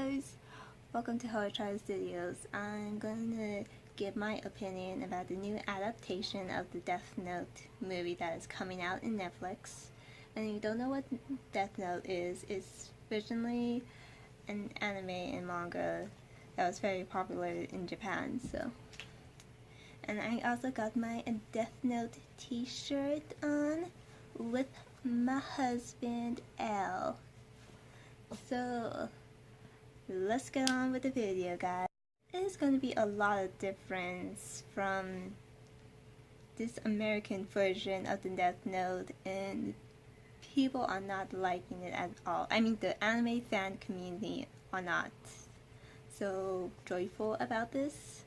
guys, welcome to Horror Trial Studios. I'm going to give my opinion about the new adaptation of the Death Note movie that is coming out in Netflix. And if you don't know what Death Note is, it's originally an anime and manga that was very popular in Japan. And I also got my Death Note t-shirt on with my husband L. So let's get on with the video, guys. There's going to be a lot of difference from this American version of the Death Note, and people are not liking it at all. I mean, the anime fan community are not so joyful about this.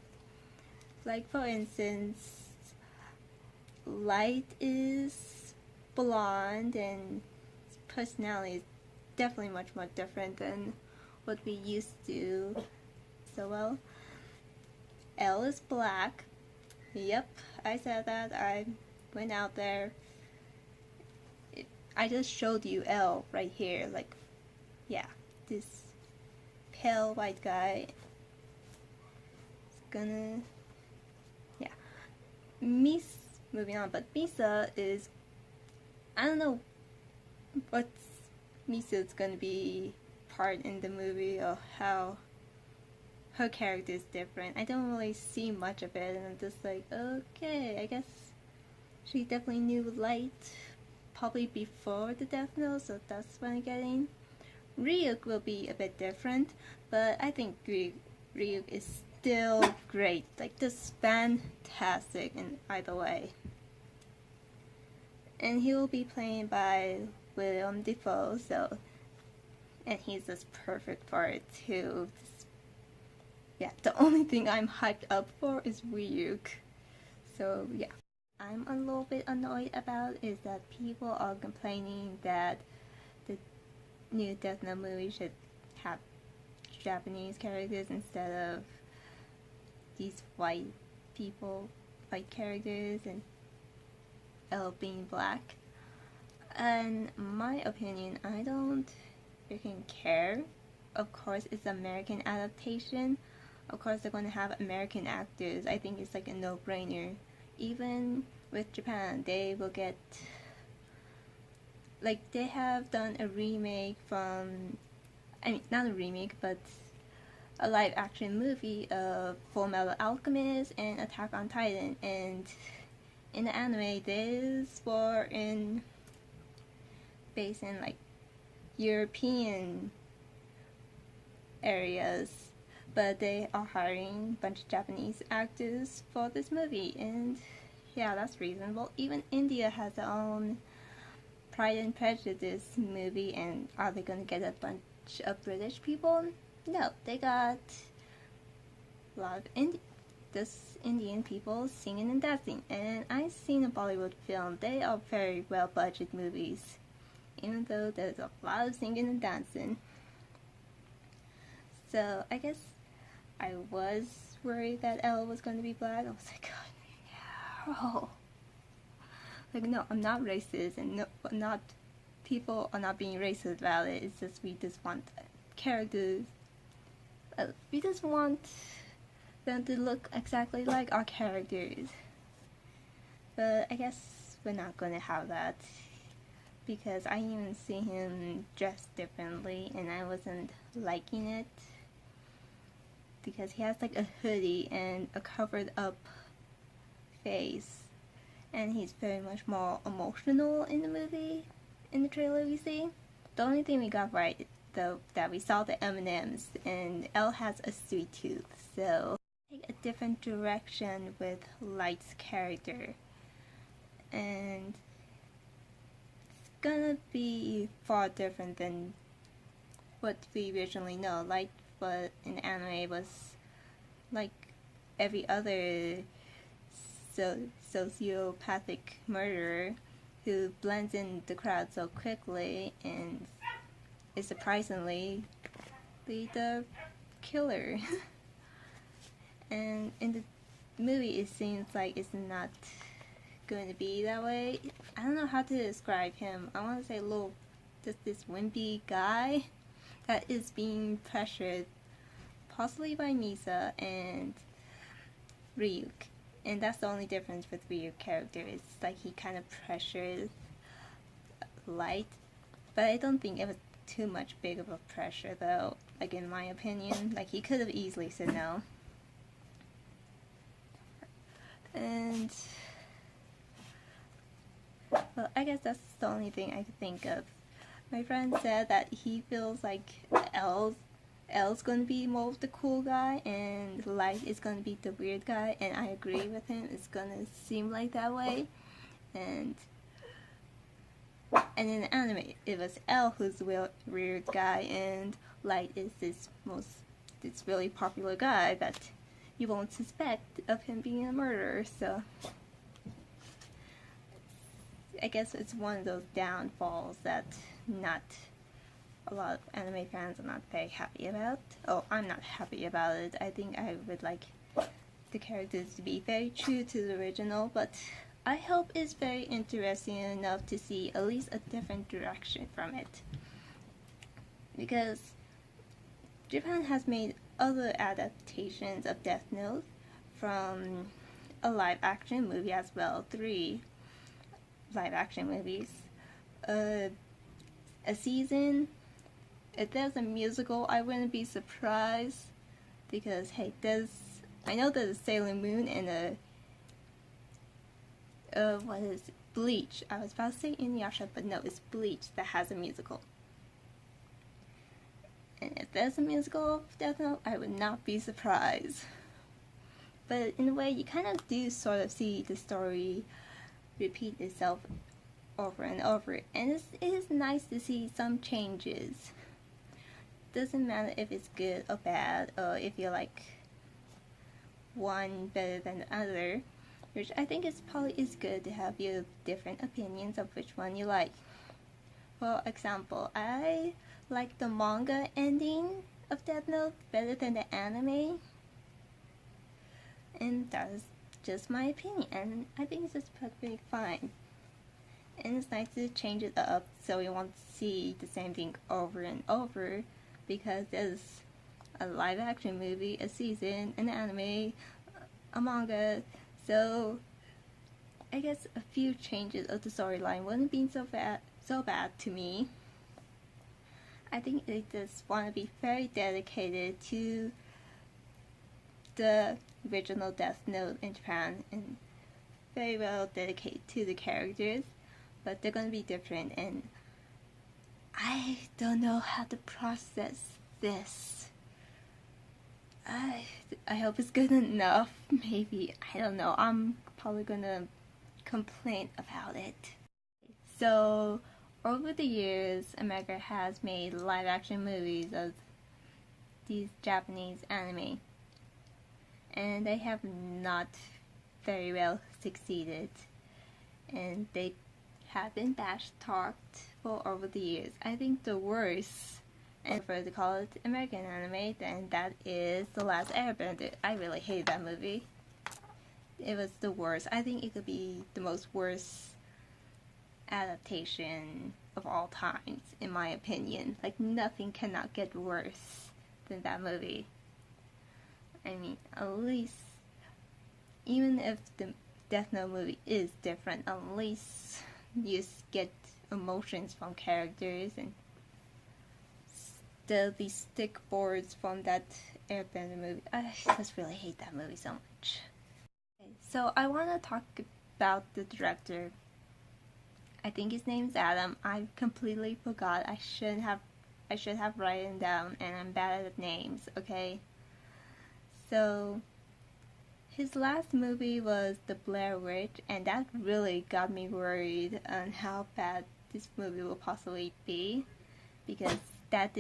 Like, for instance, Light is blonde and his personality is definitely much more different than what we used to. So well, L is black. Yep, I said that. I went out there. I just showed you L right here. Like, yeah, this pale white guy is gonna, yeah. Moving on, but Misa is, I don't know what Misa's gonna be part in the movie or how her character is different. I don't really see much of it, and I'm just like, okay, I guess she definitely knew Light probably before the Death Note, so that's what I'm getting. Ryuk will be a bit different, but I think Ryuk is still great, like just fantastic in either way. And he will be played by Willem Dafoe, and he's just perfect for it too. Yeah, the only thing I'm hyped up for is Ryuk. So yeah. I'm a little bit annoyed about is that people are complaining that the new Death Note movie should have Japanese characters instead of these white characters, and L being black. And my opinion, I don't freaking care. Of course, it's American adaptation. Of course, they're going to have American actors. I think it's like a no-brainer. Even with Japan, they will get, like, they have done a remake from, I mean, not a remake, but a live-action movie of Fullmetal Alchemist and Attack on Titan. And in the anime, these were based in like European areas, but they are hiring a bunch of Japanese actors for this movie, and yeah, that's reasonable. Even India has their own Pride and Prejudice movie, and are they gonna get a bunch of British people? No, they got a lot of Indian people singing and dancing, and I've seen a Bollywood film. They are very well budgeted movies, even though there's a lot of singing and dancing. So I guess I was worried that L was going to be black. I was like, God, no. Like, no, I'm not racist, and no, not people are not being racist about it. It's just we just want characters. We just want them to look exactly like our characters. But I guess we're not going to have that, because I even see him dressed differently, and I wasn't liking it. Because he has like a hoodie and a covered up face, and he's very much more emotional in the movie, in the trailer we see. The only thing we got right, though, that we saw the M&Ms, and L has a sweet tooth, so take a different direction with Light's character, and it's gonna be far different than what we originally know. Light, but in anime, was like every other sociopathic murderer who blends in the crowd so quickly and is surprisingly the killer. And in the movie, it seems like it's not going to be that way. I don't know how to describe him. I want to say just this wimpy guy that is being pressured, possibly by Misa and Ryuk. And that's the only difference with Ryuk's character. It's like he kind of pressures Light, but I don't think it was too much big of a pressure though. Like in my opinion, like he could have easily said no. And well, I guess that's the only thing I could think of. My friend said that he feels like L's gonna be more of the cool guy and Light is gonna be the weird guy, and I agree with him. It's gonna seem like that way. And in the anime, it was L who's the weird guy, and Light is this really popular guy that you won't suspect of him being a murderer. So I guess it's one of those downfalls that not a lot of anime fans are not very happy about. Oh, I'm not happy about it. I think I would like the characters to be very true to the original, but I hope it's very interesting enough to see at least a different direction from it. Because Japan has made other adaptations of Death Note from a live action movie as well. 3 live action movies. A season. If there's a musical, I wouldn't be surprised. Because, hey, I know there's a Sailor Moon and what is it? Bleach. I was about to say Inuyasha, but no, it's Bleach that has a musical. And if there's a musical of Death Note, I would not be surprised. But in a way, you kind of do sort of see the story repeat itself over and over. And it is nice to see some changes. Doesn't matter if it's good or bad, or if you like one better than the other. Which I think probably is good to have your different opinions of which one you like. For example, I like the manga ending of Death Note better than the anime. And that is just my opinion, and I think it's just perfectly fine. And it's nice to change it up so we won't see the same thing over and over, because there's a live action movie, a season, an anime, a manga. So I guess a few changes of the storyline wouldn't be so bad to me. I think they just want to be very dedicated to the original Death Note in Japan and very well dedicated to the characters, but they're going to be different, and I don't know how to process this. I hope it's good enough. Maybe, I don't know. I'm probably gonna complain about it. So, over the years, America has made live action movies of these Japanese anime, and they have not very well succeeded, and they have been bash-talked for over the years. I think the worst, and I prefer to call it American anime, then that is The Last Airbender. I really hated that movie. It was the worst. I think it could be the most worst adaptation of all times, in my opinion. Like, nothing cannot get worse than that movie. I mean, at least, even if the Death Note movie is different, at least you get emotions from characters, and the stick boards from that Airbender movie. I just really hate that movie so much. Okay, so I want to talk about the director. I think his name's Adam. I completely forgot. I should have written down, and I'm bad at names. Okay. So his last movie was The Blair Witch, and that really got me worried on how bad this movie will possibly be, because that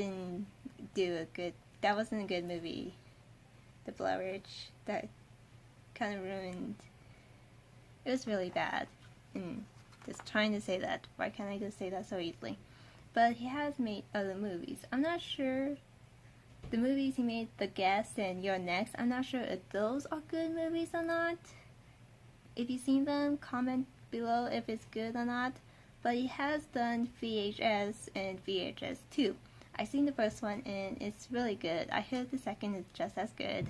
wasn't a good movie. The Blair Witch, that kind of ruined. It was really bad. And just trying to say that. Why can't I just say that so easily? But he has made other movies. I'm not sure. The movies he made, The Guest and You're Next, I'm not sure if those are good movies or not. If you've seen them, comment below if it's good or not. But he has done VHS and VHS 2. I've seen the first one and it's really good. I heard the second is just as good.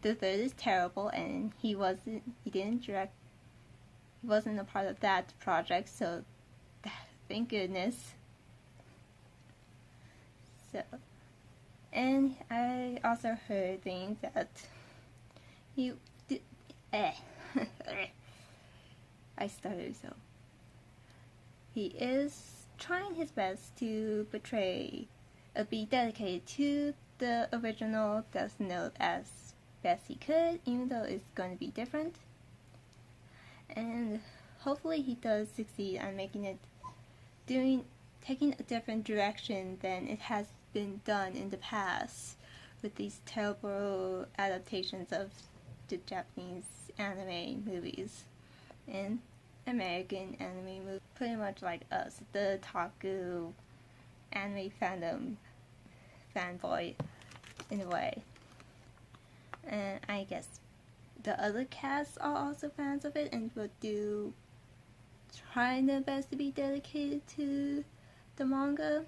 The third is terrible, and he didn't direct, he wasn't a part of that project, so thank goodness. So, and I also heard things that he did, I started, so he is trying his best to be dedicated to the original Death Note as best he could, even though it's going to be different. And hopefully he does succeed on taking a different direction than it has been done in the past with these terrible adaptations of the Japanese anime movies and American anime movies, pretty much like us, the otaku anime fanboy in a way. And I guess the other casts are also fans of it and will try their best to be dedicated to the manga.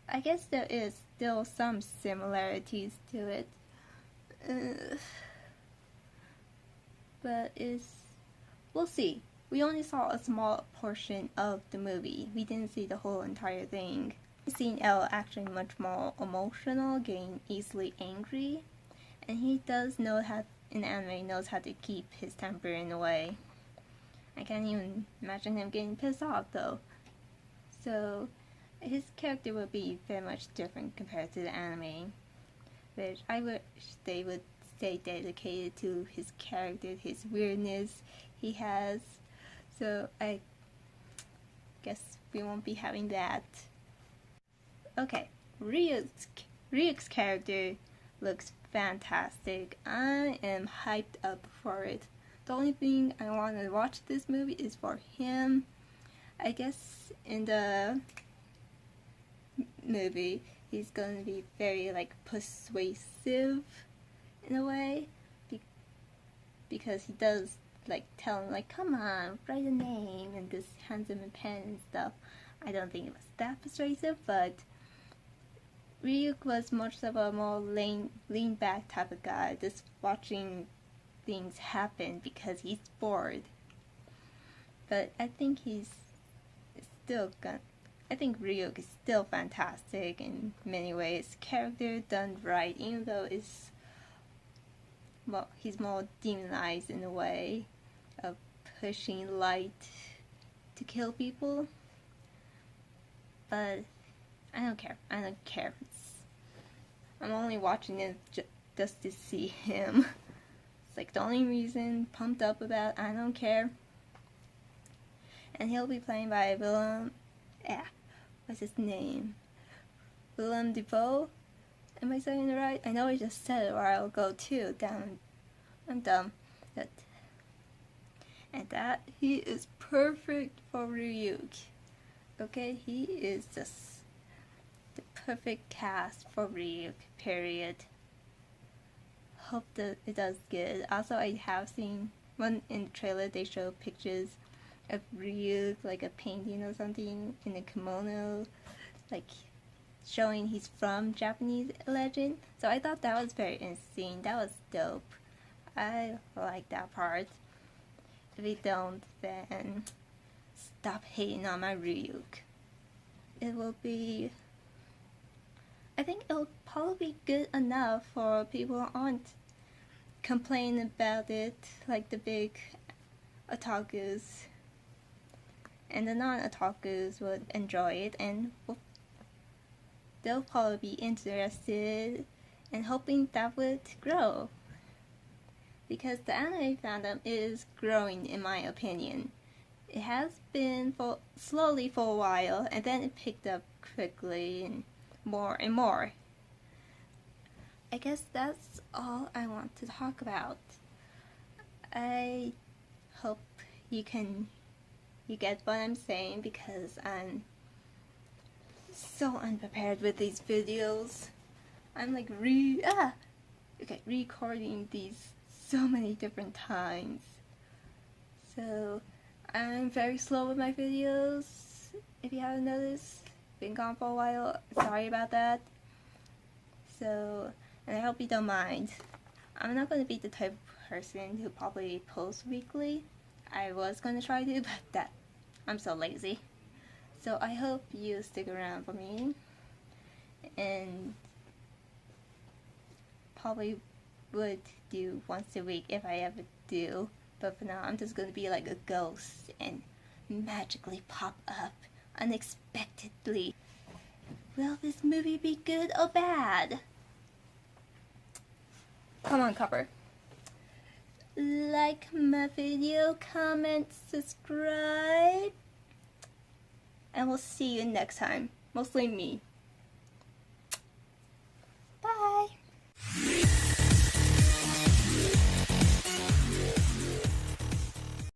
I guess there is still some similarities to it, but we'll see. We only saw a small portion of the movie. We didn't see the whole entire thing. We've seen L actually much more emotional, getting easily angry, and he does know in anime knows how to keep his temper in a way. I can't even imagine him getting pissed off though. So his character will be very much different compared to the anime, which I wish they would stay dedicated to his character, his weirdness he has. So I guess we won't be having that. Okay, Ryuk's character looks fantastic. I am hyped up for it. The only thing I want to watch this movie is for him. I guess in the movie he's going to be very persuasive in a way, because he does tell him come on, write a name, and just hands him a pen and stuff. I don't think it was that persuasive, but Ryuk was much of a more lean back type of guy, just watching things happen because he's bored. But I think I think Ryuk is still fantastic in many ways. Character done right, even though he's more demonized in a way of pushing light to kill people. But I don't care. I'm only watching it just to see him. It's the only reason pumped up about. I don't care. And he'll be playing by what's his name? Willem Dafoe? Am I saying it right? I know I just said it a while ago too. Damn, I'm dumb. And that he is perfect for Ryuk. Okay, he is just the perfect cast for Ryuk, period. Hope that it does good. Also, I have seen one in the trailer, they show pictures of Ryuk, a painting or something in a kimono, showing he's from Japanese legend. So I thought that was very interesting. That was dope. I like that part. If you don't, then stop hating on my Ryuk. I think it'll probably be good enough for people who aren't complaining about it, like the big otakus. And the non-otakus would enjoy it, and they'll probably be interested and hoping that would grow. Because the anime fandom is growing, in my opinion. It has been slowly for a while, and then it picked up quickly and more. I guess that's all I want to talk about. I hope you get what I'm saying, because I'm so unprepared with these videos. I'm recording these so many different times. So I'm very slow with my videos, if you haven't noticed. been gone for a while. Sorry about that. So, and I hope you don't mind. I'm not going to be the type of person who probably posts weekly. I was going to try to, but I'm so lazy. So I hope you stick around for me. And probably would do once a week if I ever do. But for now, I'm just going to be like a ghost and magically pop up unexpectedly. Will this movie be good or bad? Come on, Copper. Like my video, comment, subscribe, and we'll see you next time. Mostly me.